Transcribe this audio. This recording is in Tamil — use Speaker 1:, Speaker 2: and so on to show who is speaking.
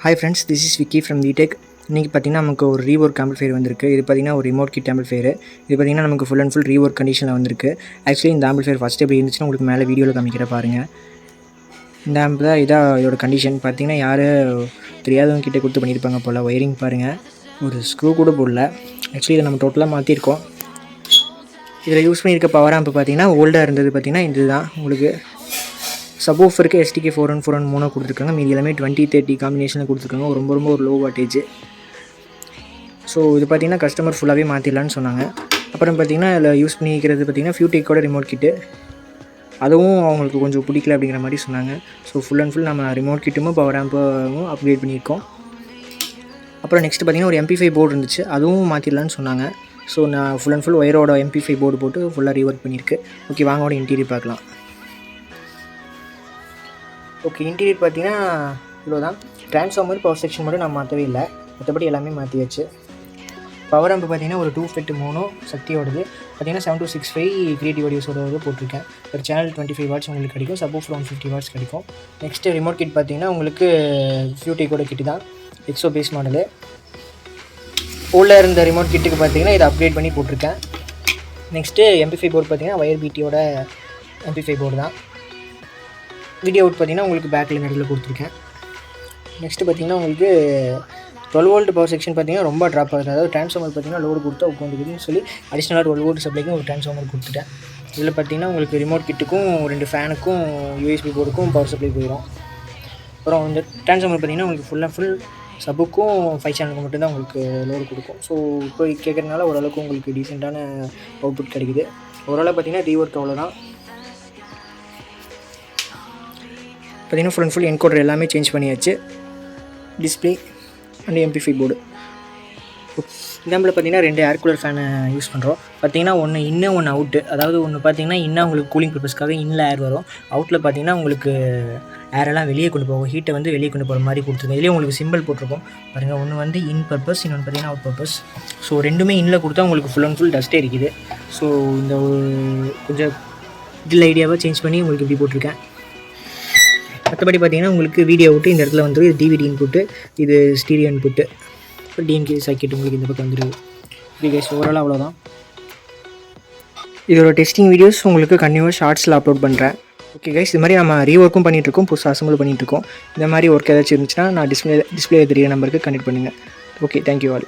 Speaker 1: Hi friends, this is Vicky from Futech. இன்றைக்கி பார்த்திங்கன்னா நமக்கு ஒரு ரீவொர்க் ஆம்பிளிஃபையர் வந்திருக்கு. இது பார்த்திங்கன்னா ஒரு ரிமோட் கிட் ஆம்பிளிஃபையர். இது பார்த்திங்கன்னா நமக்கு ஃபுல் அண்ட் ஃபுல் ரீவொர்க் கண்டிஷனில் வந்திருக்கு. ஆக்சுவலி இந்த ஆம்பிளிஃபையர் ஃபஸ்ட்டு எப்படி இருந்துச்சுன்னா உங்களுக்கு மேலே வீடியோவில் காமிக்கிற பாருங்கள். இந்த ஆம்பு தான் இதோட கண்டிஷன் பார்த்திங்கன்னா யாரும் தெரியாதவங்க கிட்டே கொடுத்து பண்ணியிருப்பாங்க போல். ஒயரிங் பாருங்கள், ஒரு ஸ்க்ரூ கூட போடல. ஆக்சுவலி இதை நம்ம டோட்டலாக மாற்றிருக்கோம். இதில் யூஸ் பண்ணியிருக்க பவர் ஆம்பு பார்த்திங்கன்னா ஓல்டாக இருந்தது பார்த்திங்கன்னா இதுதான். உங்களுக்கு சப்வூஃபருக்கு STK 4141 மோனோ கொடுத்துருக்காங்க. மீதி எல்லாமே 20-30 காம்பினேஷனில் கொடுத்துருக்காங்க. ரொம்ப ஒரு லோ வாட்டேஜ். ஸோ இது பார்த்திங்கன்னா கஸ்டமர் ஃபுல்லாகவே மாற்றிடலான்னு சொன்னாங்க. அப்புறம் பார்த்திங்கன்னா இதில் யூஸ் பண்ணிக்கிறது பார்த்திங்கன்னா ஃபியூடெக்கோட ரிமோட் கிட்டு, அதுவும் அவங்களுக்கு கொஞ்சம் பிடிக்கல அப்படிங்கிற மாதிரி சொன்னாங்க. ஸோ ஃபுல் அண்ட் ஃபுல் நம்ம ரிமோட் கிட்டும் பவர் ஆம்பும் அப்கிரேட் பண்ணியிருக்கோம். அப்புறம் நெக்ஸ்ட் பார்த்திங்கன்னா ஒரு MP5 போர்டு இருந்துச்சு, அதுவும் மாற்றிடலான்னு சொன்னாங்க. ஸோ நான் ஃபுல் அண்ட் ஃபுல் ஒயரோட MP5 போர்டு போட்டு ஃபுல்லாக ரீவொர்க் பண்ணியிருக்கு. ஓகே, வாங்கோட இன்டீரியர் பார்க்கலாம். ஓகே, இன்டீரியர் பார்த்திங்கன்னா இவ்வளோ தான். ட்ரான்ஸ்ஃபார்மர் பவர் செக்ஷன் மட்டும் நான் மாற்றவே இல்லை, மற்றபடி எல்லாமே மாற்றியாச்சு. பவர் ஆம்பு பார்த்திங்கன்னா ஒரு 2 Fet Mono சக்தியோடது பார்த்திங்கன்னா 7265 கிரியேட்டிவ் ஆடியோஸோட போட்டிருக்கேன். ஒரு சேனல் 25 வாட்ஸ் உங்களுக்கு கிடைக்கும். சப்வூஃபர் 150 வாட்ஸ் கிடைக்கும். நெக்ஸ்ட்டு ரிமோட் கிட் பார்த்திங்கன்னா உங்களுக்கு ஃபியூடெக்கோட கிட்டு தான், எக்ஸோ பேஸ் மாடலு. உள்ளே இருந்த ரிமோட் கிட்டுக்கு பார்த்திங்கன்னா இதை அப்கிரேட் பண்ணி போட்டிருக்கேன். நெக்ஸ்ட்டு MP5 போர்டு பார்த்திங்கன்னா வயர் BTயோட MP5 போர்டு தான். வீடியோ அவுட் பார்த்திங்கன்னா உங்களுக்கு பேக்கில் நடுவில் கொடுத்துருக்கேன். நெக்ஸ்ட்டு பார்த்திங்கன்னா உங்களுக்கு 12 வோல்ட் பவர் செக்ஷன் பார்த்திங்கன்னா ரொம்ப ட்ராப் ஆகுது. அதாவது ட்ரான்ஸ்ஃபார்மர் பார்த்திங்கன்னா லோடு கொடுத்தா உட்காந்துக்குதுன்னு சொல்லி அடிஷ்னலாக 12 வோல்ட் சப்ளைக்கும் ஒரு ட்ரான்ஸ்ஃபார்மர் கொடுத்துட்டேன். இதில் பார்த்திங்கன்னா உங்களுக்கு ரிமோட் கிட்டுக்கும் 2 ஃபேனுக்கும் USB போர்டுக்கும் பவர் சப்ளை போயிடும். அப்புறம் இந்த ட்ரான்ஸ்ஃபார்மர் பார்த்திங்கன்னா உங்களுக்கு ஃபுல் அண்ட் ஃபுல் சப்புக்கும் 5 சேனலுக்கு மட்டும்தான் உங்களுக்கு லோடு கொடுக்கும். ஸோ இப்போ கேட்குறதுனால ஓரளவுக்கு உங்களுக்கு டீசெண்டான அவுட்புட் கிடைக்குது. ஓரளவு பார்த்திங்கன்னா ரீவொர்க் அவ்வளோதான். பார்த்திங்கன்னா ஃபுல் அண்ட் ஃபுல் என்கோடர் எல்லாமே சேஞ்ச் பண்ணியாச்சு. Display and MP5 board. Example பார்த்திங்கன்னா 2 ஏர் கூலர் ஃபேனை யூஸ் பண்ணுறோம். பார்த்திங்கன்னா ஒன்று இன்னும் ஒன்று அவுட்டு. அதாவது ஒன்று பார்த்திங்கன்னா இன்னும் உங்களுக்கு கூலிங் பர்பஸ்க்காக இன்னில் ஏர் வரும். அவுட்டில் பார்த்திங்கன்னா உங்களுக்கு ஏரெல்லாம் வெளியே கொண்டு போகும், ஹீட்டை வந்து வெளியே கொண்டு போகிற மாதிரி கொடுத்துருக்கோம். இதுலேயே உங்களுக்கு சிம்பிள் போட்டிருக்கோம் பாருங்கள். ஒன்று வந்து இன் பர்பஸ், இன்னொன்று பார்த்திங்கன்னா அவுட் பர்பஸ். ஸோ ரெண்டுமே இன்னில் கொடுத்தா உங்களுக்கு ஃபுல் அண்ட் ஃபுல் டஸ்ட்டே இருக்குது. ஸோ இந்த கொஞ்சம் இதில் ஐடியாவாக சேஞ்ச் பண்ணி உங்களுக்கு இப்படி போட்டிருக்கேன். மற்றபடி பார்த்திங்கன்னா உங்களுக்கு வீடியோ அவுட்டு இந்த இடத்துல வந்துடும். இது DVD இன்புட்டு, இது ஸ்டீரியோ இன்புட்டு, அப்புறம் DNK சர்க்கியூட் உங்களுக்கு இந்த பக்கம் வந்துடுது. ஓகே கைஸ், ஓவரால் அவ்வளோதான். இதோட டெஸ்டிங் வீடியோஸ் உங்களுக்கு கண்டினியூவாக ஷார்ட்ஸில் அப்லோட் பண்ணுறேன். ஓகே கைஸ், இது மாதிரி நம்ம ரீவொர்க்கும் பண்ணிகிட்ருக்கோம், புதுசாக அசம்பிள் பண்ணிகிட்ருக்கோம். இந்த மாதிரி ஒர்க் ஏதாச்சும் இருந்துச்சுன்னா நான் டிஸ்பிளே தெரிய நம்பருக்கு கனெக்ட் பண்ணுங்கள். Okay, thank you all.